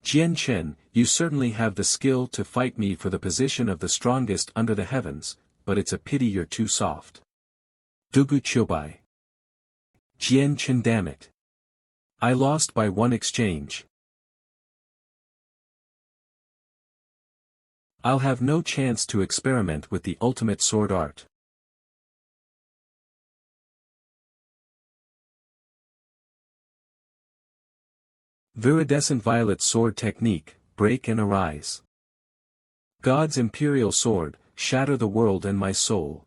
Jian Chen, you certainly have the skill to fight me for the position of the strongest under the heavens, but it's a pity you're too soft. Dugu Chobai. Jian Chen, damn it. I lost by one exchange. I'll have no chance to experiment with the ultimate sword art. Viridescent violet sword technique, break and arise. God's imperial sword, shatter the world and my soul.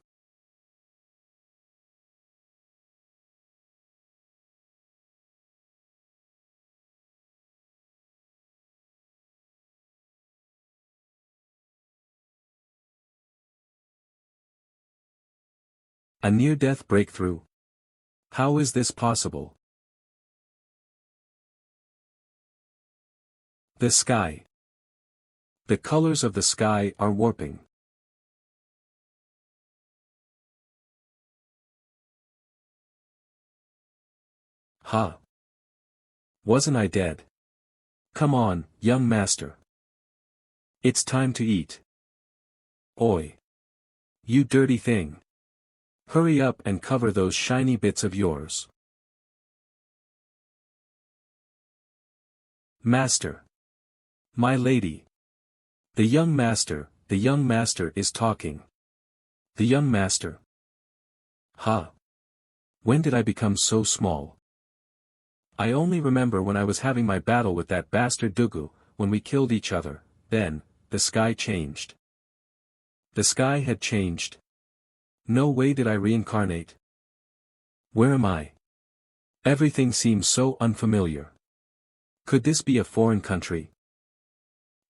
A near-death breakthrough. How is this possible? The sky. The colors of the sky are warping. Huh. Wasn't I dead? Come on, young master. It's time to eat. Oi. You dirty thing. Hurry up and cover those shiny bits of yours. Master. My lady. The young master is talking. The young master. Huh. When did I become so small? I only remember when I was having my battle with that bastard Dugu, when we killed each other, then, the sky changed. The sky had changed. No way did I reincarnate. Where am I? Everything seems so unfamiliar. Could this be a foreign country?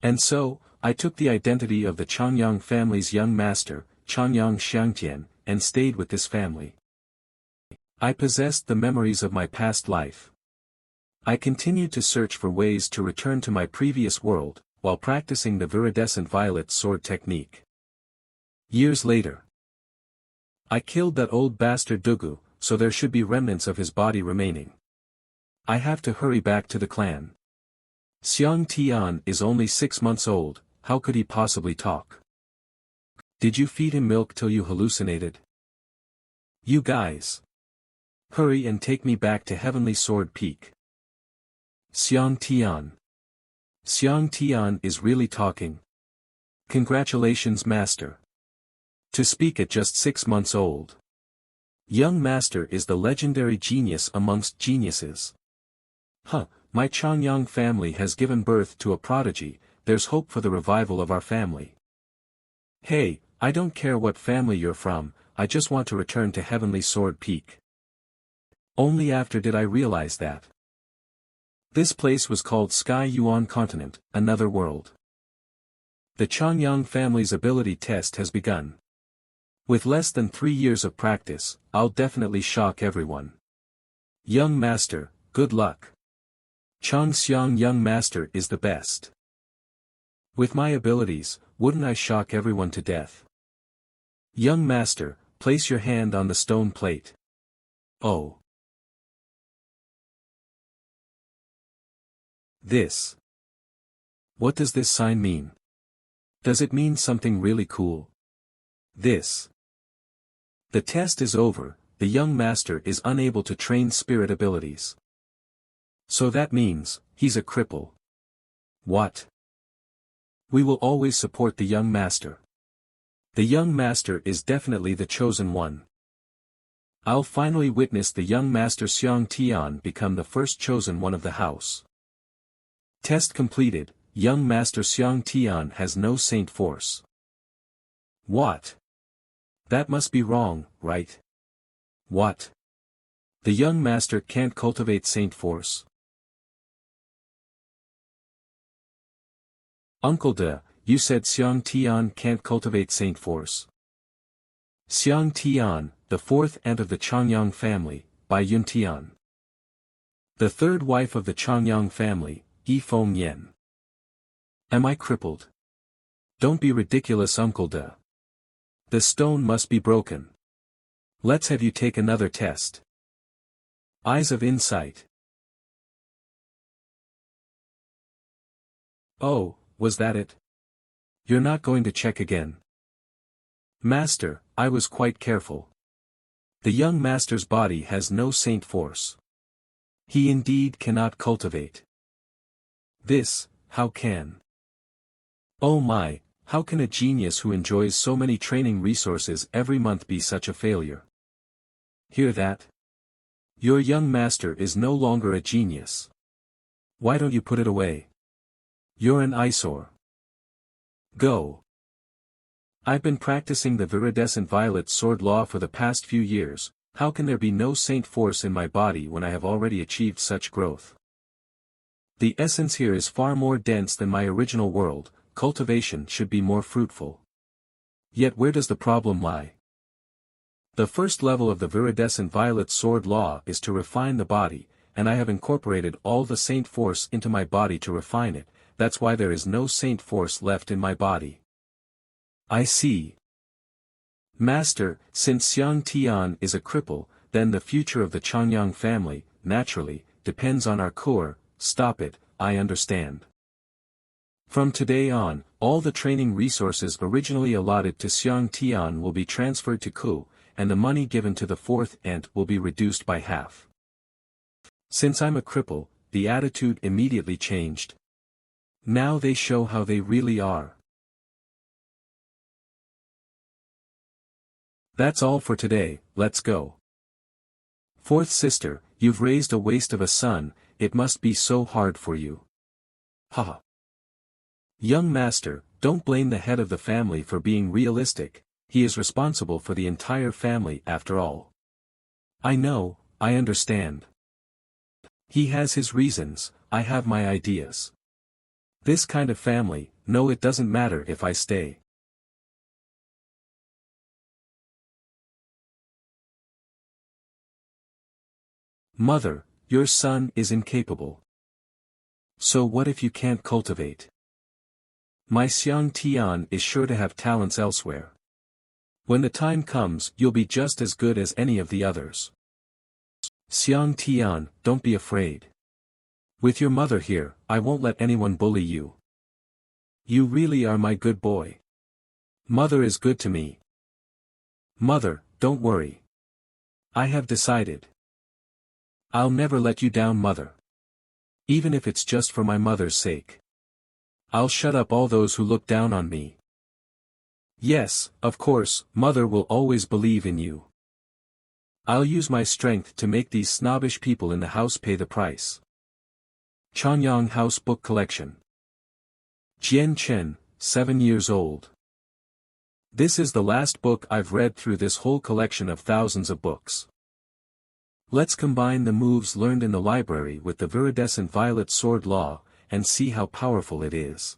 And so, I took the identity of the Changyang family's young master, Changyang Xiangtian, and stayed with this family. I possessed the memories of my past life. I continued to search for ways to return to my previous world, while practicing the viridescent violet sword technique. Years later, I killed that old bastard Dugu, so there should be remnants of his body remaining. I have to hurry back to the clan. Xiang Tian is only 6 months old, how could he possibly talk? Did you feed him milk till you hallucinated? You guys. Hurry and take me back to Heavenly Sword Peak. Xiang Tian. Xiang Tian is really talking. Congratulations, master. To speak at just 6 months old. Young master is the legendary genius amongst geniuses. Huh, my Changyang family has given birth to a prodigy, there's hope for the revival of our family. Hey, I don't care what family you're from, I just want to return to Heavenly Sword Peak. Only after did I realize that. This place was called Sky Yuan Continent, another world. The Changyang family's ability test has begun. With less than 3 years of practice, I'll definitely shock everyone. Young master, good luck. Changxiang young master is the best. With my abilities, wouldn't I shock everyone to death? Young master, place your hand on the stone plate. Oh. This. What does this sign mean? Does it mean something really cool? This. The test is over, the young master is unable to train spirit abilities. So that means, he's a cripple. What? We will always support the young master. The young master is definitely the chosen one. I'll finally witness the young master Xiang Tian become the first chosen one of the house. Test completed, young master Xiang Tian has no saint force. What? That must be wrong, right? What? The young master can't cultivate saint force. Uncle De, you said Xiang Tian can't cultivate saint force. Xiang Tian, the fourth aunt of the Changyang family, by Yun Tian. The third wife of the Changyang family, Yi Feng Yen. Am I crippled? Don't be ridiculous, Uncle De. The stone must be broken. Let's have you take another test. Eyes of insight. Oh, was that it? You're not going to check again? Master, I was quite careful. The young master's body has no saint force. He indeed cannot cultivate. This, how can? Oh my, how can a genius who enjoys so many training resources every month be such a failure? Hear that? Your young master is no longer a genius. Why don't you put it away? You're an eyesore. Go. I've been practicing the viridescent violet sword law for the past few years. How can there be no saint force in my body when I have already achieved such growth? The essence here is far more dense than my original world. Cultivation should be more fruitful. Yet where does the problem lie? The first level of the viridescent violet sword law is to refine the body, and I have incorporated all the saint force into my body to refine it. That's why there is no saint force left in my body. I see. Master, since Xiang Tian is a cripple, then the future of the Changyang family, naturally, depends on our core. Stop it, I understand. From today on, all the training resources originally allotted to Xiang Tian will be transferred to Ku, and the money given to the fourth ant will be reduced by half. Since I'm a cripple, the attitude immediately changed. Now they show how they really are. That's all for today, let's go. Fourth sister, you've raised a waste of a son, it must be so hard for you. Haha. Young master, don't blame the head of the family for being realistic, he is responsible for the entire family after all. I know, I understand. He has his reasons, I have my ideas. This kind of family, no, it doesn't matter if I stay. Mother, your son is incapable. So what if you can't cultivate? My Xiang Tian is sure to have talents elsewhere. When the time comes, you'll be just as good as any of the others. Xiang Tian, don't be afraid. With your mother here, I won't let anyone bully you. You really are my good boy. Mother is good to me. Mother, don't worry. I have decided. I'll never let you down, mother. Even if it's just for my mother's sake. I'll shut up all those who look down on me. Yes, of course, mother will always believe in you. I'll use my strength to make these snobbish people in the house pay the price. Changyang House Book Collection. Jian Chen, 7 years old. This is the last book I've read through this whole collection of thousands of books. Let's combine the moves learned in the library with the viridescent violet sword law, and see how powerful it is.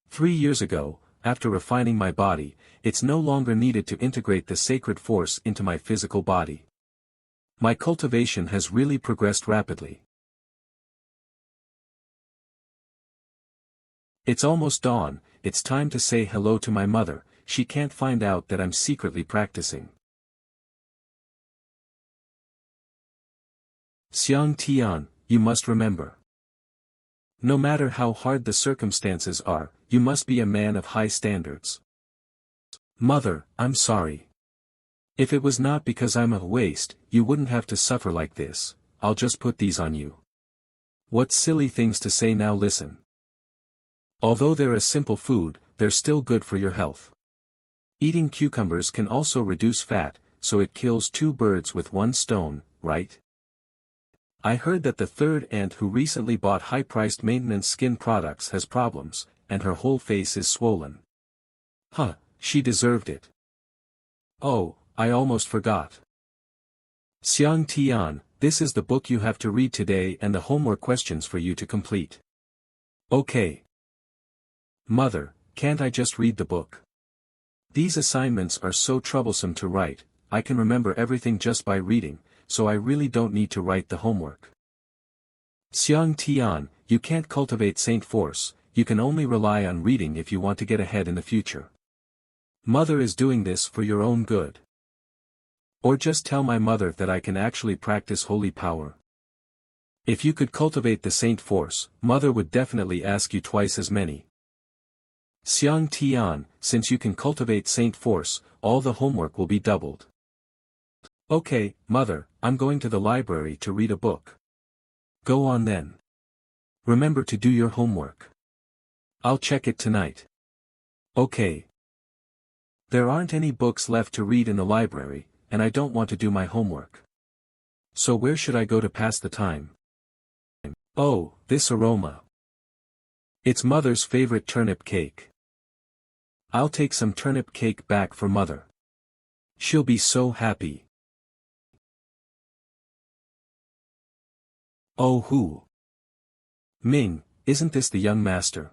Three years ago, after refining my body, it's no longer needed to integrate the sacred force into my physical body. My cultivation has really progressed rapidly. It's almost dawn, it's time to say hello to my mother, she can't find out that I'm secretly practicing. Xiang Tian, you must remember. No matter how hard the circumstances are, you must be a man of high standards. Mother, I'm sorry. If it was not because I'm a waste, you wouldn't have to suffer like this, I'll just put these on you. What silly things to say now, listen. Although they're a simple food, they're still good for your health. Eating cucumbers can also reduce fat, so it kills two birds with one stone, right? I heard that the third aunt who recently bought high-priced maintenance skin products has problems, and her whole face is swollen. Huh, she deserved it. Oh, I almost forgot. Xiang Tian, this is the book you have to read today and the homework questions for you to complete. Okay. Mother, can't I just read the book? These assignments are so troublesome to write, I can remember everything just by reading, so I really don't need to write the homework. Xiang Tian, you can't cultivate saint force, you can only rely on reading if you want to get ahead in the future. Mother is doing this for your own good. Or just tell my mother that I can actually practice holy power. If you could cultivate the saint force, mother would definitely ask you twice as many. Xiang Tian, since you can cultivate saint force, all the homework will be doubled. Okay, mother, I'm going to the library to read a book. Go on then. Remember to do your homework. I'll check it tonight. Okay. There aren't any books left to read in the library, and I don't want to do my homework. So where should I go to pass the time? Oh, this aroma. It's mother's favorite turnip cake. I'll take some turnip cake back for mother. She'll be so happy. Oh who? Ming, isn't this the young master?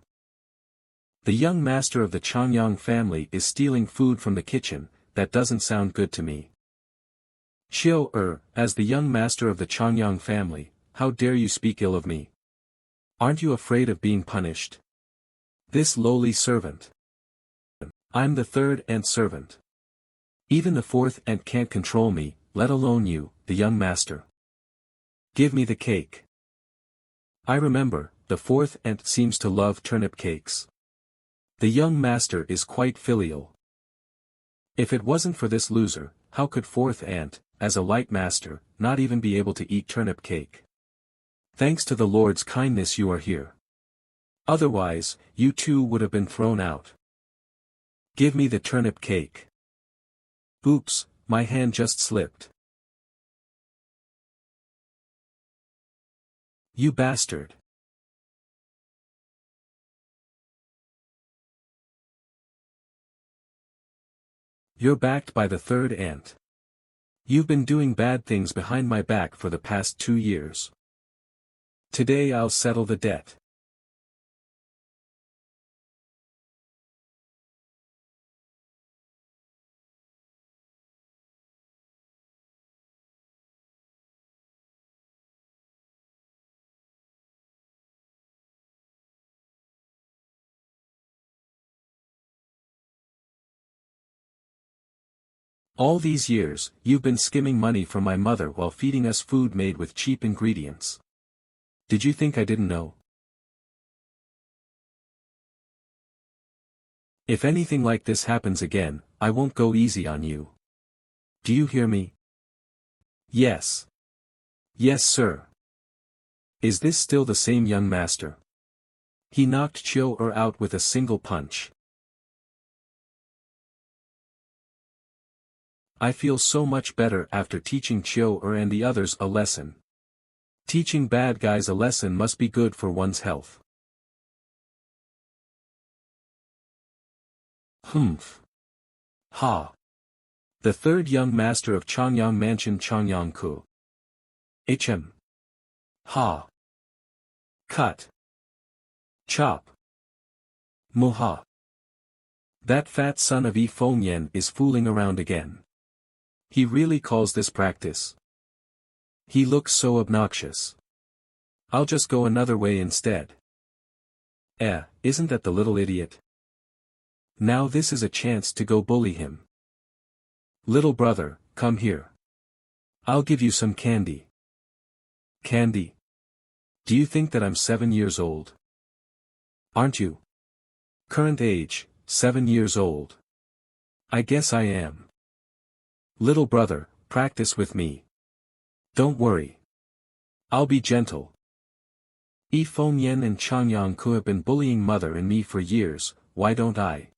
The young master of the Changyang family is stealing food from the kitchen. That doesn't sound good to me. Xiao as the young master of the Changyang family, how dare you speak ill of me? Aren't you afraid of being punished? This lowly servant. I'm the third ant servant. Even the fourth ant can't control me, let alone you, the young master. Give me the cake. I remember, the fourth ant seems to love turnip cakes. The young master is quite filial. If it wasn't for this loser, how could fourth ant, as a light master, not even be able to eat turnip cake? Thanks to the Lord's kindness you are here. Otherwise, you too would have been thrown out. Give me the turnip cake. Oops, my hand just slipped. You bastard. You're backed by the third ant. You've been doing bad things behind my back for the past 2 years. Today I'll settle the debt. All these years, you've been skimming money from my mother while feeding us food made with cheap ingredients. Did you think I didn't know? If anything like this happens again, I won't go easy on you. Do you hear me? Yes. Yes, sir. Is this still the same young master? He knocked Chiu out with a single punch. I feel so much better after teaching Chiu and the others a lesson. Teaching bad guys a lesson must be good for one's health. Humph. Ha. The third young master of Changyang Mansion Changyang Ku. HM. Ha. Cut. Chop. Muha. That fat son of Yi Fengyan is fooling around again. He really calls this practice. He looks so obnoxious. I'll just go another way instead. Isn't that the little idiot? Now this is a chance to go bully him. Little brother, come here. I'll give you some candy. Candy? Do you think that I'm 7 years old? Aren't you? Current age, 7 years old. I guess I am. Little brother, practice with me. Don't worry. I'll be gentle. Yi Fengyan and Changyang Ku have been bullying mother and me for years, why don't I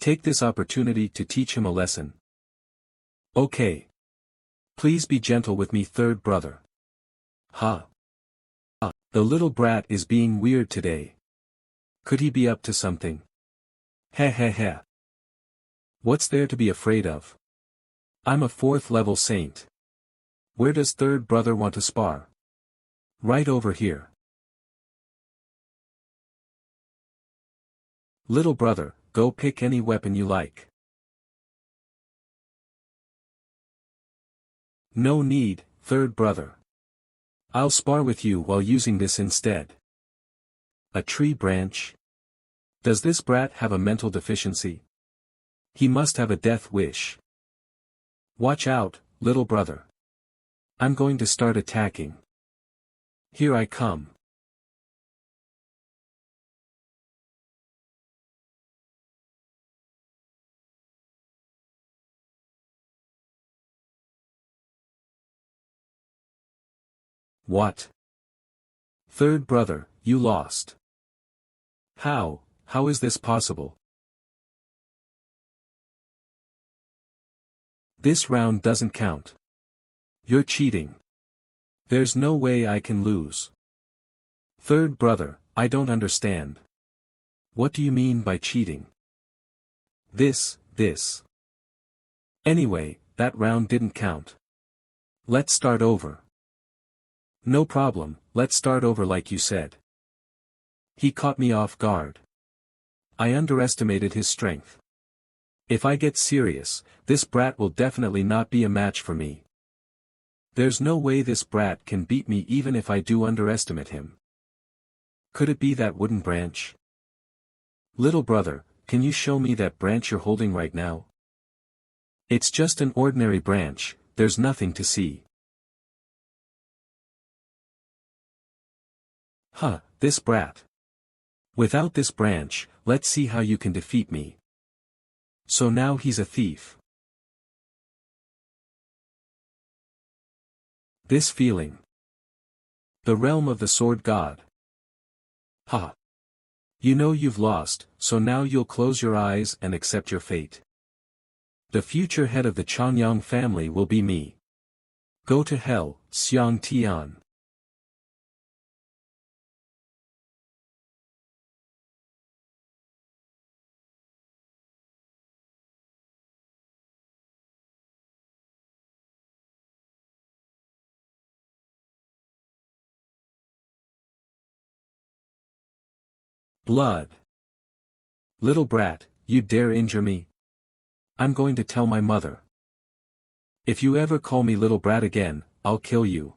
take this opportunity to teach him a lesson? Okay. Please be gentle with me, third brother. Ha. The little brat is being weird today. Could he be up to something? Heh heh heh. What's there to be afraid of? I'm a 4th level saint. Where does third brother want to spar? Right over here. Little brother, go pick any weapon you like. No need, third brother. I'll spar with you while using this instead. A tree branch? Does this brat have a mental deficiency? He must have a death wish. Watch out, little brother. I'm going to start attacking. Here I come. What? Third brother, you lost. How is this possible? This round doesn't count. You're cheating. There's no way I can lose. Third brother, I don't understand. What do you mean by cheating? This. Anyway, that round didn't count. Let's start over. No problem, let's start over like you said. He caught me off guard. I underestimated his strength. If I get serious, this brat will definitely not be a match for me. There's no way this brat can beat me even if I do underestimate him. Could it be that wooden branch? Little brother, can you show me that branch you're holding right now? It's just an ordinary branch, there's nothing to see. This brat. Without this branch, let's see how you can defeat me. So now he's a thief. This feeling. The realm of the sword god. You know you've lost, so now you'll close your eyes and accept your fate. The future head of the Changyang family will be me. Go to hell, Xiang Tian. Blood. Little brat, you dare injure me? I'm going to tell my mother. If you ever call me little brat again, I'll kill you.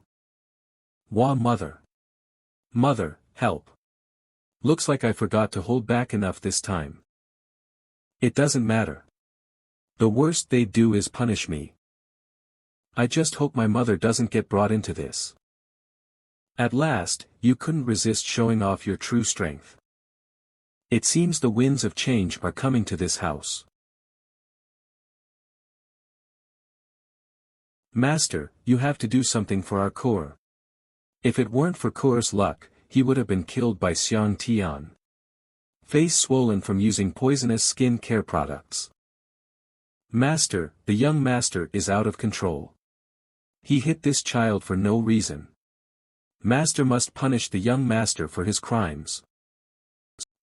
Wah mother. Mother, help. Looks like I forgot to hold back enough this time. It doesn't matter. The worst they do is punish me. I just hope my mother doesn't get brought into this. At last, you couldn't resist showing off your true strength. It seems the winds of change are coming to this house. Master, you have to do something for our Kur. If it weren't for Kur's luck, he would have been killed by Xiang Tian. Face swollen from using poisonous skin care products. Master, the young master is out of control. He hit this child for no reason. Master must punish the young master for his crimes.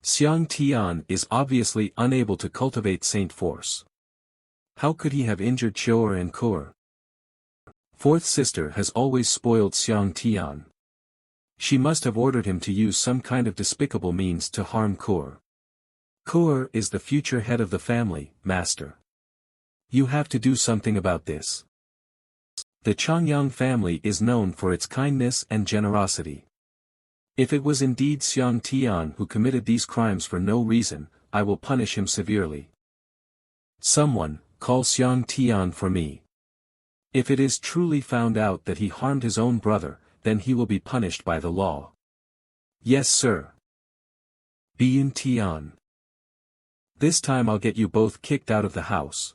Xiang Tian is obviously unable to cultivate Saint Force. How could he have injured Chior and Kur? Fourth sister has always spoiled Xiang Tian. She must have ordered him to use some kind of despicable means to harm Kur. Kur is the future head of the family, master. You have to do something about this. The Changyang family is known for its kindness and generosity. If it was indeed Xiang Tian who committed these crimes for no reason, I will punish him severely. Someone, call Xiang Tian for me. If it is truly found out that he harmed his own brother, then he will be punished by the law. Yes sir. Biyun Tian. This time I'll get you both kicked out of the house.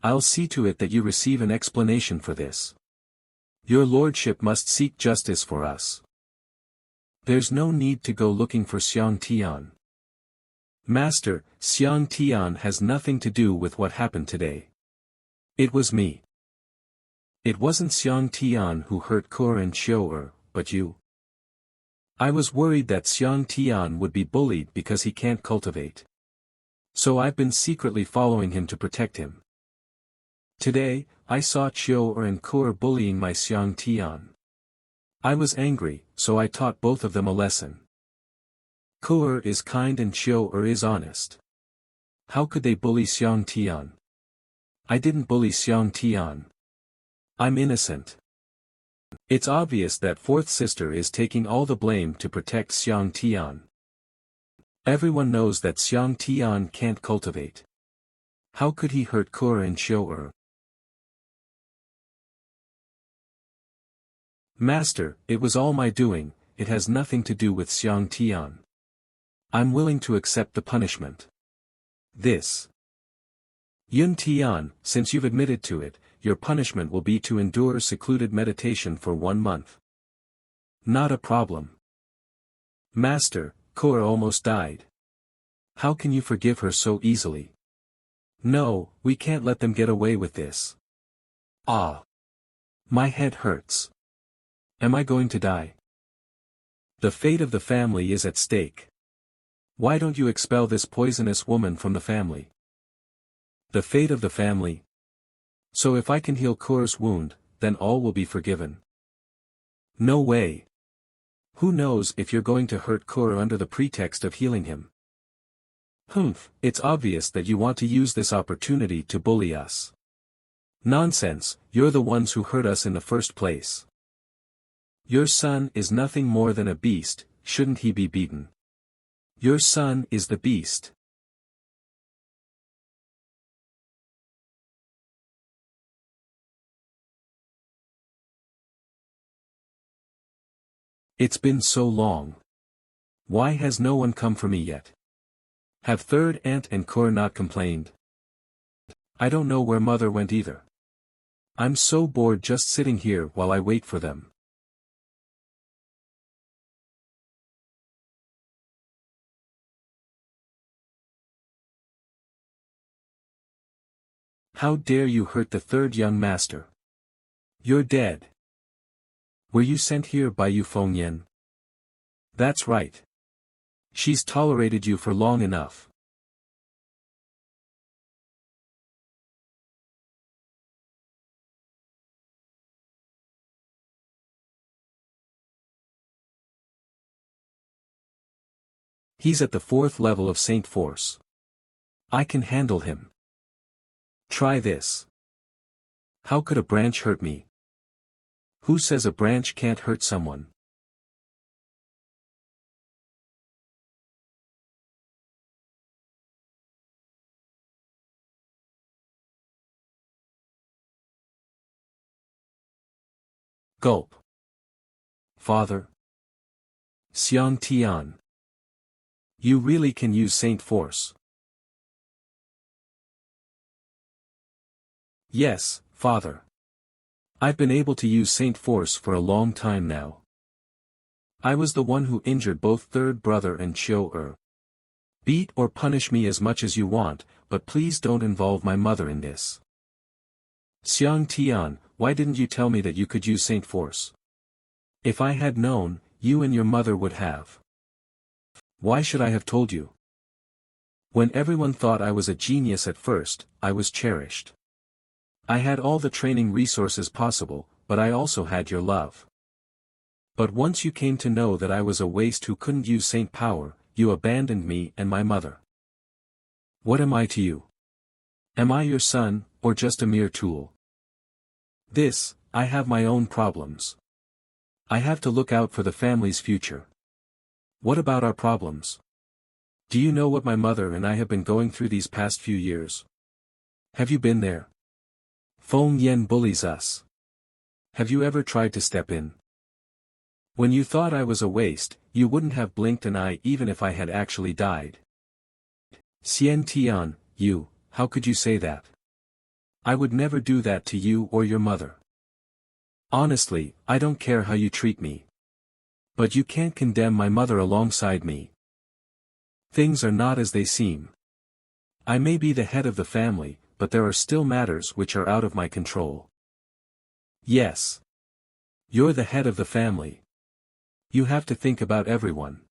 I'll see to it that you receive an explanation for this. Your lordship must seek justice for us. There's no need to go looking for Xiang Tian. Master, Xiang Tian has nothing to do with what happened today. It was me. It wasn't Xiang Tian who hurt Kur and Chior, but you. I was worried that Xiang Tian would be bullied because he can't cultivate. So I've been secretly following him to protect him. Today, I saw Chior and Kur bullying my Xiang Tian. I was angry, so I taught both of them a lesson. Kur is kind and Chior is honest. How could they bully Xiang Tian? I didn't bully Xiang Tian. I'm innocent. It's obvious that fourth sister is taking all the blame to protect Xiang Tian. Everyone knows that Xiang Tian can't cultivate. How could he hurt Kura and Xiu? Master, it was all my doing, it has nothing to do with Xiang Tian. I'm willing to accept the punishment. This. Yun Tian, since you've admitted to it, your punishment will be to endure secluded meditation for 1 month. Not a problem. Master, Kura almost died. How can you forgive her so easily? No, we can't let them get away with this. Ah. My head hurts. Am I going to die? The fate of the family is at stake. Why don't you expel this poisonous woman from the family? The fate of the family? So if I can heal Kura's wound, then all will be forgiven. No way. Who knows if you're going to hurt Kura under the pretext of healing him? Humph, it's obvious that you want to use this opportunity to bully us. Nonsense, you're the ones who hurt us in the first place. Your son is nothing more than a beast, shouldn't he be beaten? Your son is the beast. It's been so long. Why has no one come for me yet? Have third aunt and Kura not complained? I don't know where mother went either. I'm so bored just sitting here while I wait for them. How dare you hurt the third young master? You're dead. Were you sent here by Yu Fengyan? That's right. She's tolerated you for long enough. He's at the 4th level of Saint Force. I can handle him. Try this. How could a branch hurt me? Who says a branch can't hurt someone? Gulp. Father. Xiang Tian. You really can use Saint Force. Yes, Father. I've been able to use Saint Force for a long time now. I was the one who injured both third brother and Xiu. Beat or punish me as much as you want, but please don't involve my mother in this. Xiang Tian, why didn't you tell me that you could use Saint Force? If I had known, you and your mother would have. Why should I have told you? When everyone thought I was a genius at first, I was cherished. I had all the training resources possible, but I also had your love. But once you came to know that I was a waste who couldn't use Saint Power, you abandoned me and my mother. What am I to you? Am I your son, or just a mere tool? I have my own problems. I have to look out for the family's future. What about our problems? Do you know what my mother and I have been going through these past few years? Have you been there? Feng Yan bullies us. Have you ever tried to step in? When you thought I was a waste, you wouldn't have blinked an eye even if I had actually died. Xian Tian, how could you say that? I would never do that to you or your mother. Honestly, I don't care how you treat me. But you can't condemn my mother alongside me. Things are not as they seem. I may be the head of the family, but there are still matters which are out of my control. Yes. You're the head of the family. You have to think about everyone.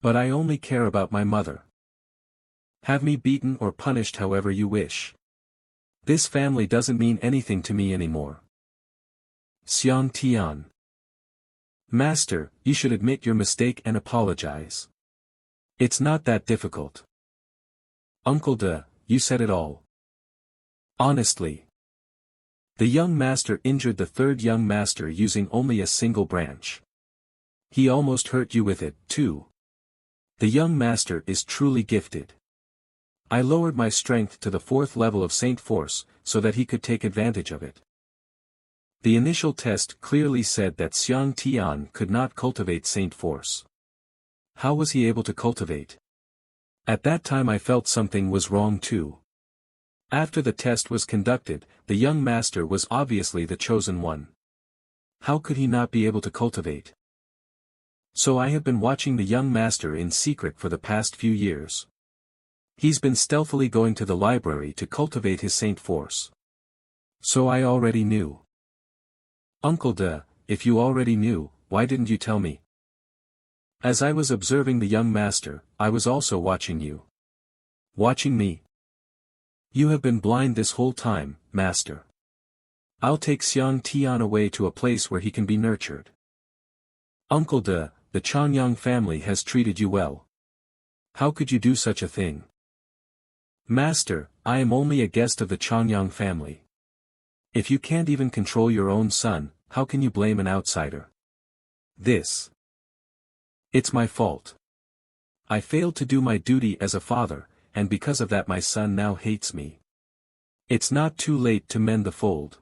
But I only care about my mother. Have me beaten or punished however you wish. This family doesn't mean anything to me anymore. Xiang Tian. Master, you should admit your mistake and apologize. It's not that difficult. Uncle De, you said it all. Honestly. The young master injured the third young master using only a single branch. He almost hurt you with it, too. The young master is truly gifted. I lowered my strength to the 4th level of Saint Force, so that he could take advantage of it. The initial test clearly said that Xiang Tian could not cultivate Saint Force. How was he able to cultivate? At that time I felt something was wrong too. After the test was conducted, the young master was obviously the chosen one. How could he not be able to cultivate? So I have been watching the young master in secret for the past few years. He's been stealthily going to the library to cultivate his Saint Force. So I already knew. Uncle De, if you already knew, why didn't you tell me? As I was observing the young master, I was also watching you. Watching me? You have been blind this whole time, master. I'll take Xiang Tian away to a place where he can be nurtured. Uncle De, the Changyang family has treated you well. How could you do such a thing? Master, I am only a guest of the Changyang family. If you can't even control your own son, how can you blame an outsider? It's my fault. I failed to do my duty as a father, and because of that my son now hates me. It's not too late to mend the fold.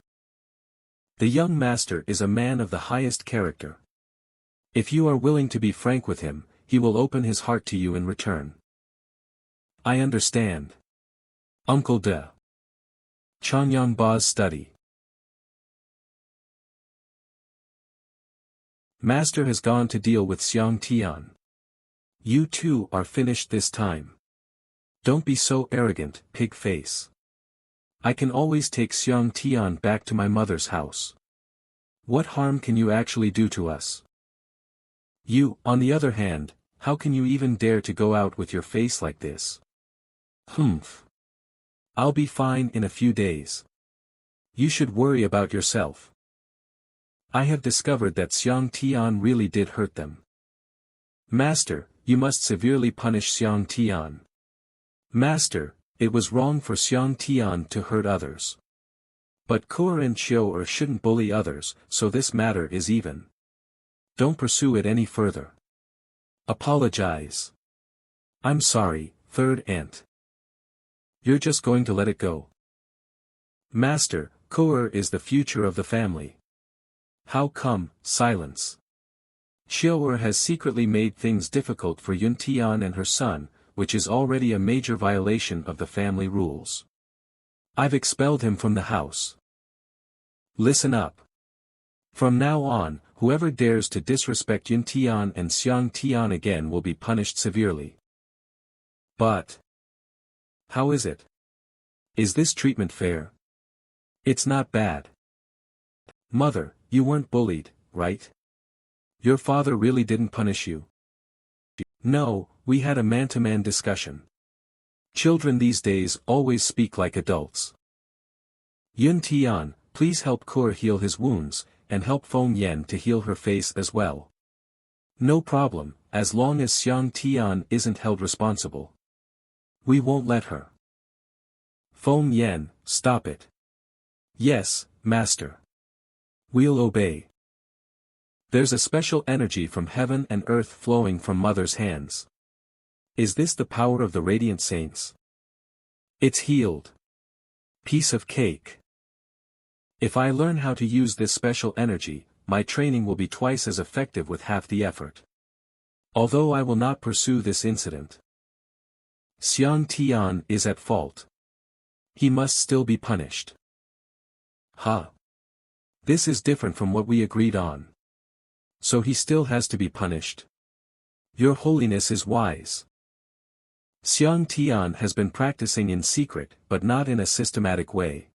The young master is a man of the highest character. If you are willing to be frank with him, he will open his heart to you in return. I understand. Uncle De. Changyang Ba's study. Master has gone to deal with Xiang Tian. You two are finished this time. Don't be so arrogant, pig face. I can always take Xiang Tian back to my mother's house. What harm can you actually do to us? You, on the other hand, how can you even dare to go out with your face like this? Humph. I'll be fine in a few days. You should worry about yourself. I have discovered that Xiang Tian really did hurt them. Master, you must severely punish Xiang Tian. Master, it was wrong for Xiang Tian to hurt others. But Kuer and Chiu shouldn't bully others, so this matter is even. Don't pursue it any further. Apologize. I'm sorry, third aunt. You're just going to let it go. Master, Kuer is the future of the family. How come, silence? Chiu has secretly made things difficult for Yun Tian and her son, which is already a major violation of the family rules. I've expelled him from the house. Listen up. From now on, whoever dares to disrespect Yun Tian and Xiang Tian again will be punished severely. But how is it? Is this treatment fair? It's not bad. Mother, you weren't bullied, right? Your father really didn't punish you? No, we had a man-to-man discussion. Children these days always speak like adults. Yun Tian, please help Kuer heal his wounds, and help Feng Yan to heal her face as well. No problem, as long as Xiang Tian isn't held responsible. We won't let her. Feng Yan, stop it. Yes, master. We'll obey. There's a special energy from heaven and earth flowing from Mother's hands. Is this the power of the radiant saints? It's healed. Piece of cake. If I learn how to use this special energy, my training will be twice as effective with half the effort. Although I will not pursue this incident. Xiang Tian is at fault. He must still be punished. This is different from what we agreed on. So he still has to be punished. Your Holiness is wise. Xiang Tian has been practicing in secret but not in a systematic way.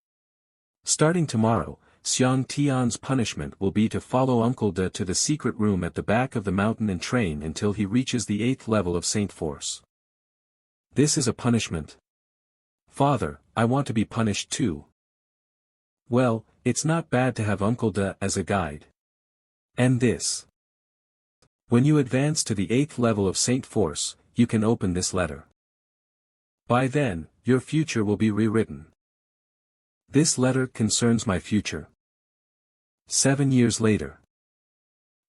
Starting tomorrow, Xiang Tian's punishment will be to follow Uncle De to the secret room at the back of the mountain and train until he reaches the 8th level of Saint Force. This is a punishment. Father, I want to be punished too. Well, it's not bad to have Uncle De as a guide. And this. When you advance to the 8th level of Saint Force, you can open this letter. By then, your future will be rewritten. This letter concerns my future. 7 years later.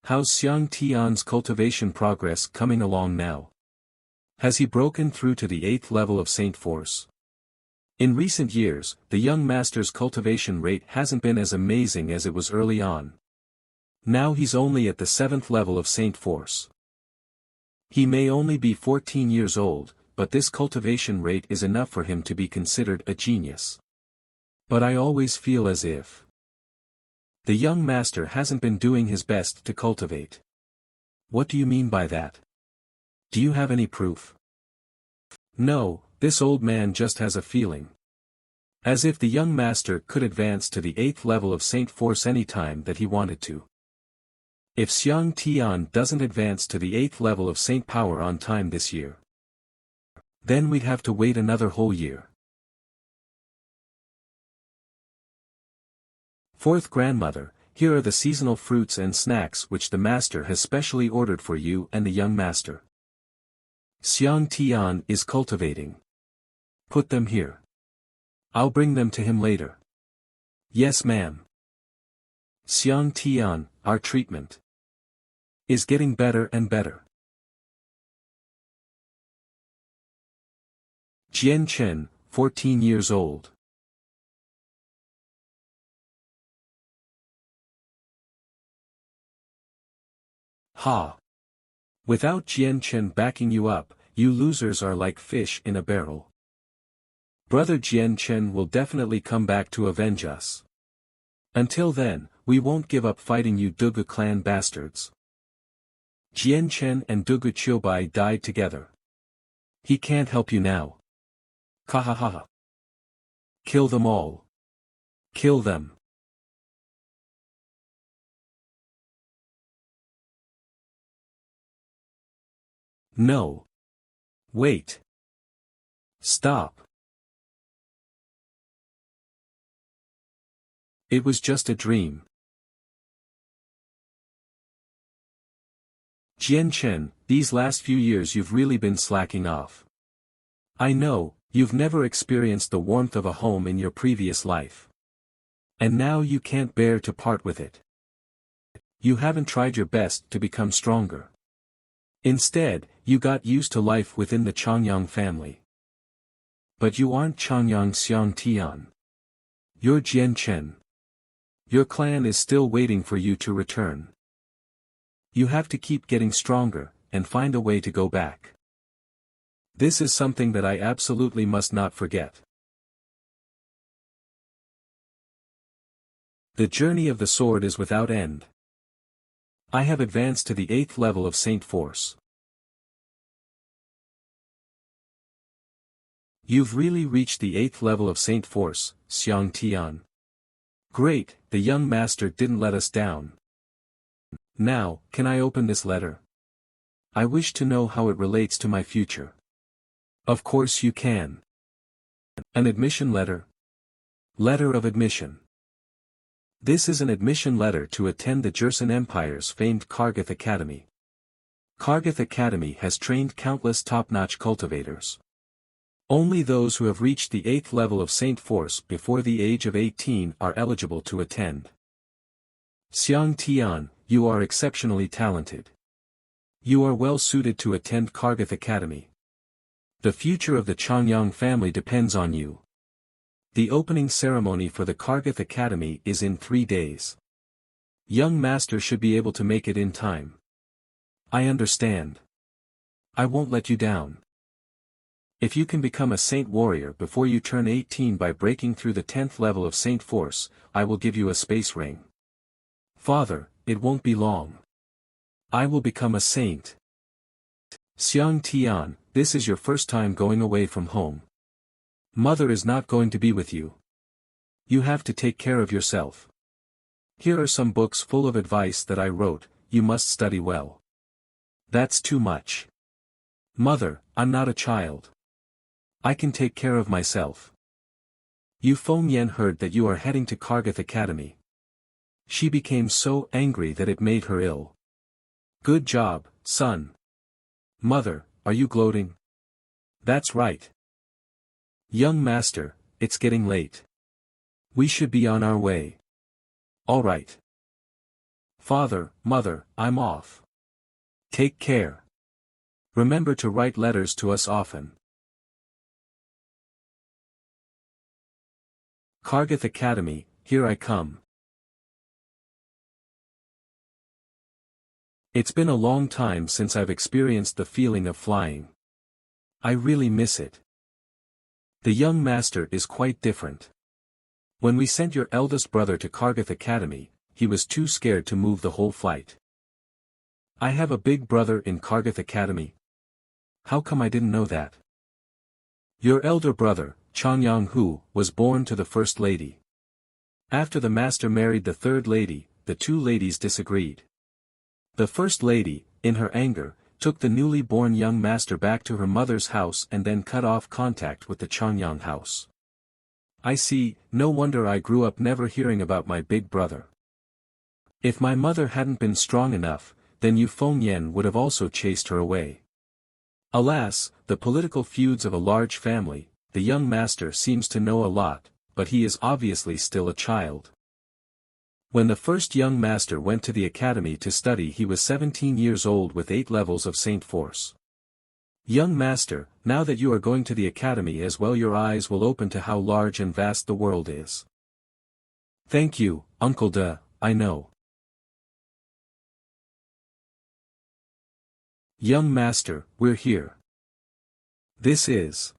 How's Xiang Tian's cultivation progress coming along now? Has he broken through to the 8th level of Saint Force? In recent years, the young master's cultivation rate hasn't been as amazing as it was early on. Now he's only at the 7th level of Saint Force. He may only be 14 years old, but this cultivation rate is enough for him to be considered a genius. But I always feel as if the young master hasn't been doing his best to cultivate. What do you mean by that? Do you have any proof? No, this old man just has a feeling. As if the young master could advance to the 8th level of Saint Force any time that he wanted to. If Xiang Tian doesn't advance to the 8th level of Saint Power on time this year, then we'd have to wait another whole year. 4th Grandmother, here are the seasonal fruits and snacks which the master has specially ordered for you and the young master. Xiang Tian is cultivating. Put them here. I'll bring them to him later. Yes, ma'am. Xiang Tian, our treatment is getting better and better. Jian Chen, 14 years old. Ha! Without Jian Chen backing you up, you losers are like fish in a barrel. Brother Jian Chen will definitely come back to avenge us. Until then, we won't give up fighting you Dugu clan bastards. Jian Chen and Dugu Qiubai died together. He can't help you now. Kahaha. Kill them all. Kill them. No. Wait. Stop. It was just a dream. Jian Chen, these last few years you've really been slacking off. I know, you've never experienced the warmth of a home in your previous life. And now you can't bear to part with it. You haven't tried your best to become stronger. Instead, you got used to life within the Changyang family. But you aren't Changyang Xiang Tian. You're Jian Chen. Your clan is still waiting for you to return. You have to keep getting stronger, and find a way to go back. This is something that I absolutely must not forget. The journey of the sword is without end. I have advanced to the 8th level of Saint Force. You've really reached the 8th level of Saint Force, Xiang Tian. Great, the young master didn't let us down. Now, can I open this letter? I wish to know how it relates to my future. Of course you can. An admission letter. Letter of admission. This is an admission letter to attend the Jerson Empire's famed Kargath Academy. Kargath Academy has trained countless top-notch cultivators. Only those who have reached the 8th level of Saint Force before the age of 18 are eligible to attend. Xiang Tian, you are exceptionally talented. You are well suited to attend Kargath Academy. The future of the Changyang family depends on you. The opening ceremony for the Kargath Academy is in 3 days. Young master should be able to make it in time. I understand. I won't let you down. If you can become a saint warrior before you turn 18 by breaking through the 10th level of Saint Force, I will give you a space ring. Father, it won't be long. I will become a saint. Xiang Tian, this is your first time going away from home. Mother is not going to be with you. You have to take care of yourself. Here are some books full of advice that I wrote, you must study well. That's too much. Mother, I'm not a child. I can take care of myself. Yu Fengyan heard that you are heading to Kargath Academy. She became so angry that it made her ill. Good job, son. Mother, are you gloating? That's right. Young master, it's getting late. We should be on our way. All right. Father, mother, I'm off. Take care. Remember to write letters to us often. Kargath Academy, here I come. It's been a long time since I've experienced the feeling of flying. I really miss it. The young master is quite different. When we sent your eldest brother to Kargath Academy, he was too scared to move the whole flight. I have a big brother in Kargath Academy. How come I didn't know that? Your elder brother, Changyang-hu, was born to the first lady. After the master married the third lady, the two ladies disagreed. The first lady, in her anger, took the newly born young master back to her mother's house and then cut off contact with the Changyang house. I see, no wonder I grew up never hearing about my big brother. If my mother hadn't been strong enough, then Yu Fengyan would have also chased her away. Alas, the political feuds of a large family, the young master seems to know a lot, but he is obviously still a child. When the first young master went to the academy to study, he was 17 years old with 8 levels of Saint Force. Young master, now that you are going to the academy as well, your eyes will open to how large and vast the world is. Thank you, Uncle De, I know. Young master, we're here. This is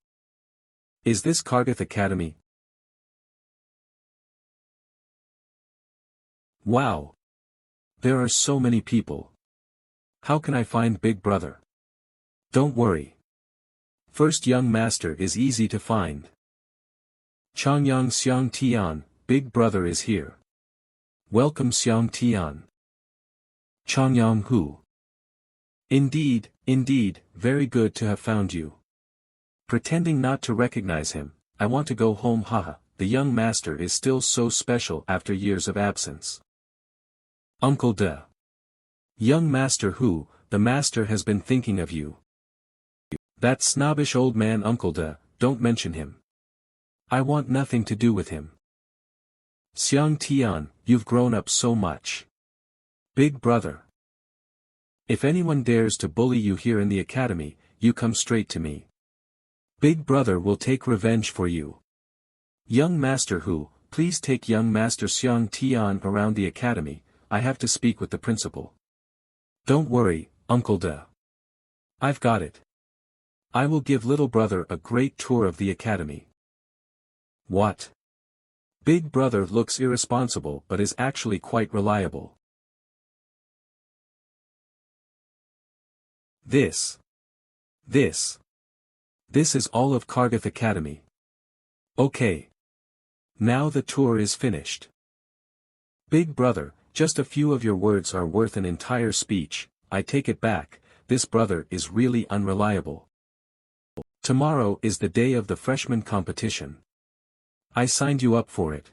this Kargath Academy? Wow! There are so many people. How can I find Big Brother? Don't worry. First young master is easy to find. Changyang Xiang Tian, Big Brother is here. Welcome Xiang Tian. Changyang Hu. Indeed, very good to have found you. Pretending not to recognize him, I want to go home, haha, the young master is still so special after years of absence. Uncle De. Young master Hu, the master has been thinking of you. That snobbish old man Uncle De, don't mention him. I want nothing to do with him. Xiang Tian, you've grown up so much. Big Brother. If anyone dares to bully you here in the academy, you come straight to me. Big Brother will take revenge for you. Young Master Hu, please take young Master Xiang Tian around the academy, I have to speak with the principal. Don't worry, Uncle De. I've got it. I will give little brother a great tour of the academy. What? Big Brother looks irresponsible but is actually quite reliable. This is all of Kargath Academy. Okay. Now the tour is finished. Big Brother, just a few of your words are worth an entire speech. I take it back, this brother is really unreliable. Tomorrow is the day of the freshman competition. I signed you up for it.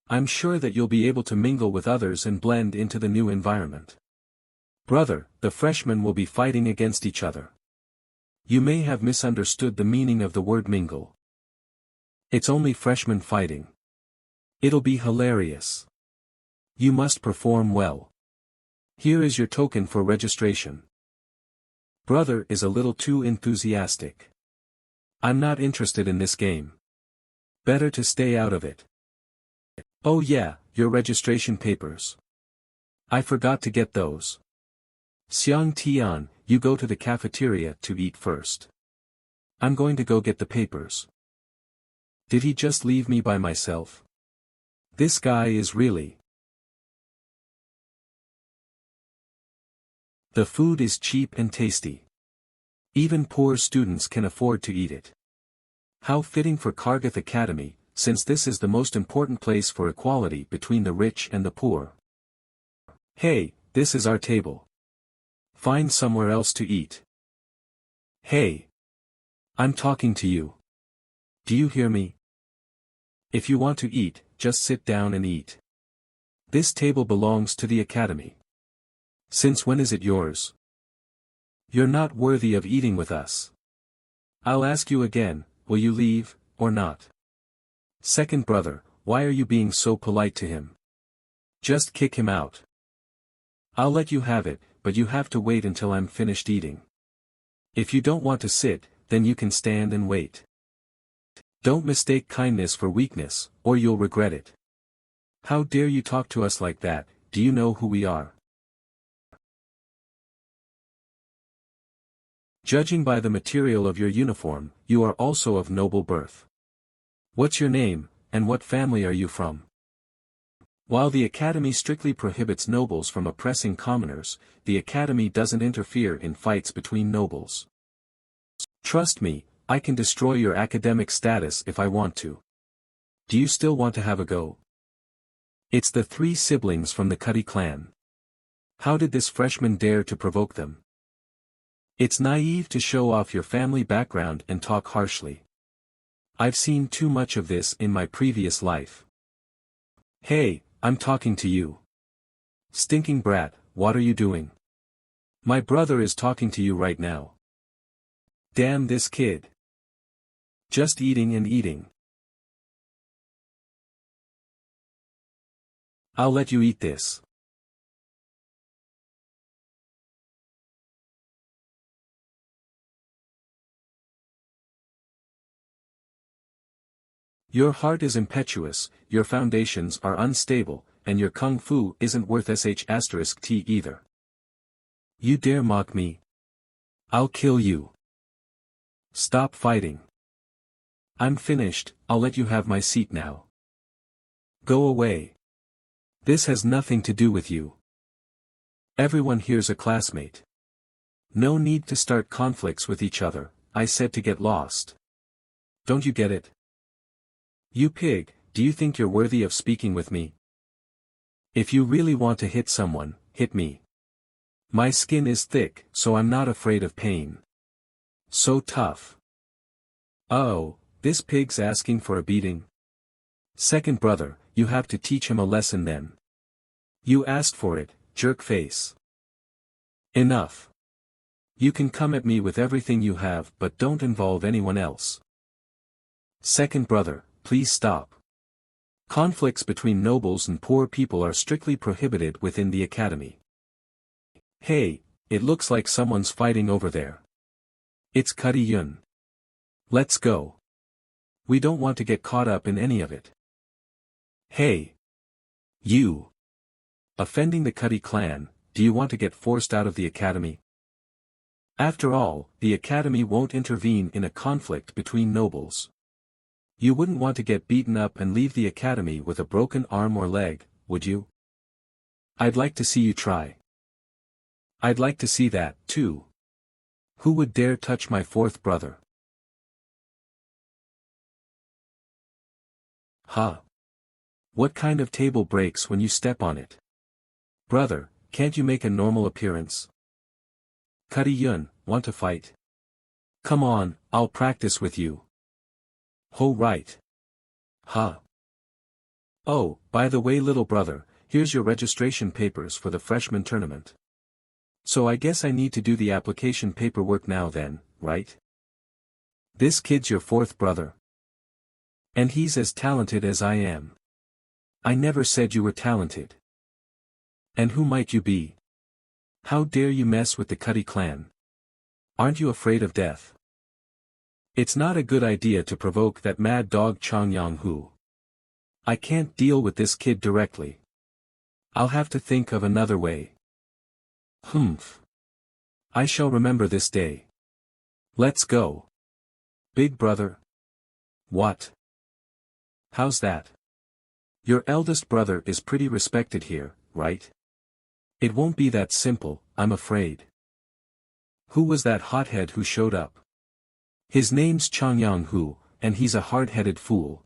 I'm sure that you'll be able to mingle with others and blend into the new environment. Brother, the freshmen will be fighting against each other. You may have misunderstood the meaning of the word mingle. It's only freshmen fighting. It'll be hilarious. You must perform well. Here is your token for registration. Brother is a little too enthusiastic. I'm not interested in this game. Better to stay out of it. Oh yeah, your registration papers. I forgot to get those. Xiang Tian, you go to the cafeteria to eat first. I'm going to go get the papers. Did he just leave me by myself? This guy is really... The food is cheap and tasty. Even poor students can afford to eat it. How fitting for Kargath Academy, since this is the most important place for equality between the rich and the poor. Hey, this is our table. Find somewhere else to eat. Hey. I'm talking to you. Do you hear me? If you want to eat, just sit down and eat. This table belongs to the academy. Since when is it yours? You're not worthy of eating with us. I'll ask you again, will you leave, or not? Second brother, why are you being so polite to him? Just kick him out. I'll let you have it, but you have to wait until I'm finished eating. If you don't want to sit, then you can stand and wait. Don't mistake kindness for weakness, or you'll regret it. How dare you talk to us like that? Do you know who we are? Judging by the material of your uniform, you are also of noble birth. What's your name, and what family are you from? While the Academy strictly prohibits nobles from oppressing commoners, the Academy doesn't interfere in fights between nobles. Trust me, I can destroy your academic status if I want to. Do you still want to have a go? It's the 3 siblings from the Cuddy clan. How did this freshman dare to provoke them? It's naive to show off your family background and talk harshly. I've seen too much of this in my previous life. Hey, I'm talking to you. Stinking brat, what are you doing? My brother is talking to you right now. Damn this kid. Just eating and eating. I'll let you eat this. Your heart is impetuous, your foundations are unstable, and your kung fu isn't worth sh*t either. You dare mock me? I'll kill you. Stop fighting. I'm finished, I'll let you have my seat now. Go away. This has nothing to do with you. Everyone here's a classmate. No need to start conflicts with each other, I said to get lost. Don't you get it? You pig, do you think you're worthy of speaking with me? If you really want to hit someone, hit me. My skin is thick, so I'm not afraid of pain. So tough. Oh, this pig's asking for a beating? Second brother, you have to teach him a lesson then. You asked for it, jerk face. Enough. You can come at me with everything you have but don't involve anyone else. Second brother, please stop. Conflicts between nobles and poor people are strictly prohibited within the Academy. Hey, it looks like someone's fighting over there. It's Cuddy Yun. Let's go. We don't want to get caught up in any of it. Hey. You. Offending the Cuddy clan, do you want to get forced out of the Academy? After all, the Academy won't intervene in a conflict between nobles. You wouldn't want to get beaten up and leave the Academy with a broken arm or leg, would you? I'd like to see you try. I'd like to see that, too. Who would dare touch my fourth brother? Huh? What kind of table breaks when you step on it? Brother, can't you make a normal appearance? Cuddy Yun, want to fight? Come on, I'll practice with you. Ho right. Huh? Oh, by the way little brother, here's your registration papers for the freshman tournament. So I guess I need to do the application paperwork now then, right? This kid's your fourth brother. And he's as talented as I am. I never said you were talented. And who might you be? How dare you mess with the Cuddy clan? Aren't you afraid of death? It's not a good idea to provoke that mad dog Chongyang-hu. I can't deal with this kid directly. I'll have to think of another way. Humph. I shall remember this day. Let's go. Big brother. What? How's that? Your eldest brother is pretty respected here, right? It won't be that simple, I'm afraid. Who was that hothead who showed up? His name's Chongyang-hu, and he's a hard-headed fool.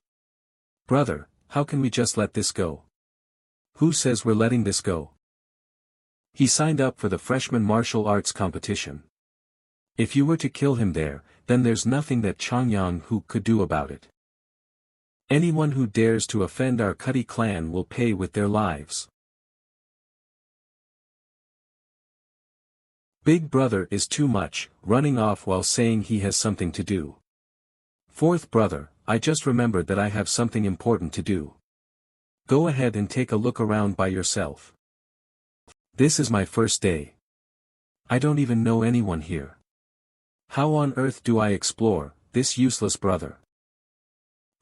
Brother, how can we just let this go? Who says we're letting this go? He signed up for the freshman martial arts competition. If you were to kill him there, then there's nothing that Chongyang-hu could do about it. Anyone who dares to offend our Cuddy clan will pay with their lives. Big brother is too much, running off while saying he has something to do. Fourth brother, I just remembered that I have something important to do. Go ahead and take a look around by yourself. This is my first day. I don't even know anyone here. How on earth do I explore, this useless brother?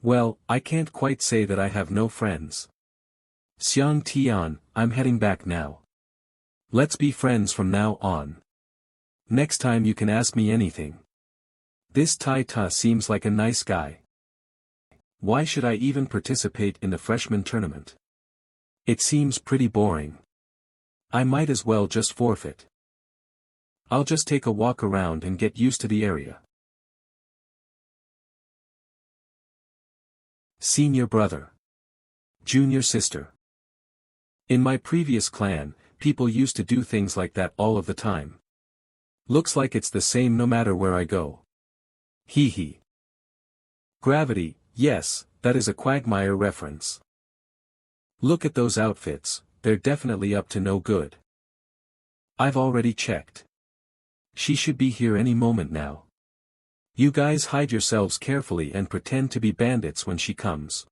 Well, I can't quite say that I have no friends. Xiang Tian, I'm heading back now. Let's be friends from now on. Next time you can ask me anything. This Tai Ta seems like a nice guy. Why should I even participate in the freshman tournament? It seems pretty boring. I might as well just forfeit. I'll just take a walk around and get used to the area. Senior brother. Junior sister. In my previous clan, people used to do things like that all of the time. Looks like it's the same no matter where I go. Hee hee. Gravity, yes, that is a Quagmire reference. Look at those outfits, they're definitely up to no good. I've already checked. She should be here any moment now. You guys hide yourselves carefully and pretend to be bandits when she comes.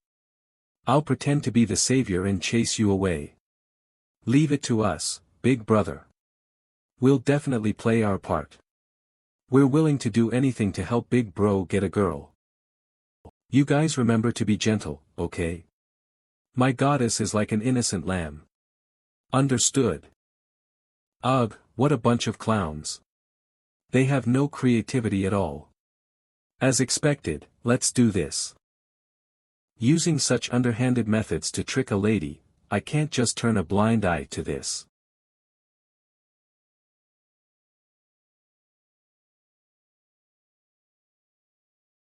I'll pretend to be the savior and chase you away. Leave it to us, big brother. We'll definitely play our part. We're willing to do anything to help big bro get a girl. You guys remember to be gentle, okay? My goddess is like an innocent lamb. Understood. Ugh, what a bunch of clowns. They have no creativity at all. As expected, let's do this. Using such underhanded methods to trick a lady, I can't just turn a blind eye to this.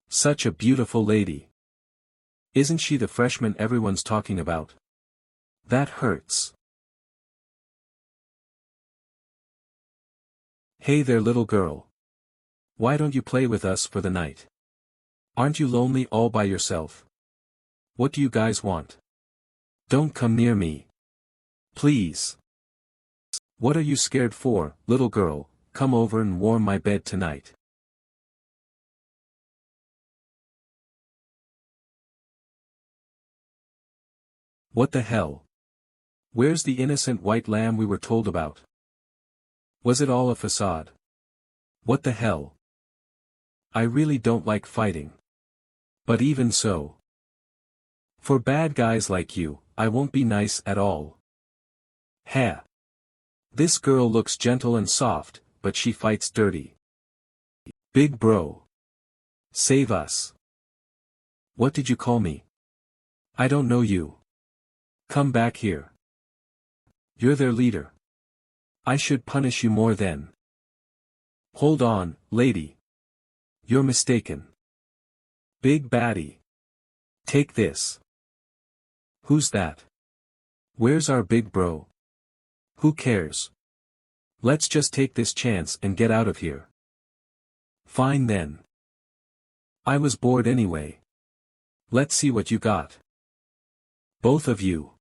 Such a beautiful lady. Isn't she the freshman everyone's talking about? That hurts. Hey there, little girl. Why don't you play with us for the night? Aren't you lonely all by yourself? What do you guys want? Don't come near me. Please. What are you scared for, little girl? Come over and warm my bed tonight. What the hell? Where's the innocent white lamb we were told about? Was it all a facade? What the hell? I really don't like fighting. But even so. For bad guys like you, I won't be nice at all. Ha! This girl looks gentle and soft, but she fights dirty. Big bro. Save us. What did you call me? I don't know you. Come back here. You're their leader. I should punish you more then. Hold on, lady. You're mistaken. Big baddie. Take this. Who's that? Where's our big bro? Who cares? Let's just take this chance and get out of here. Fine then. I was bored anyway. Let's see what you got. Both of you.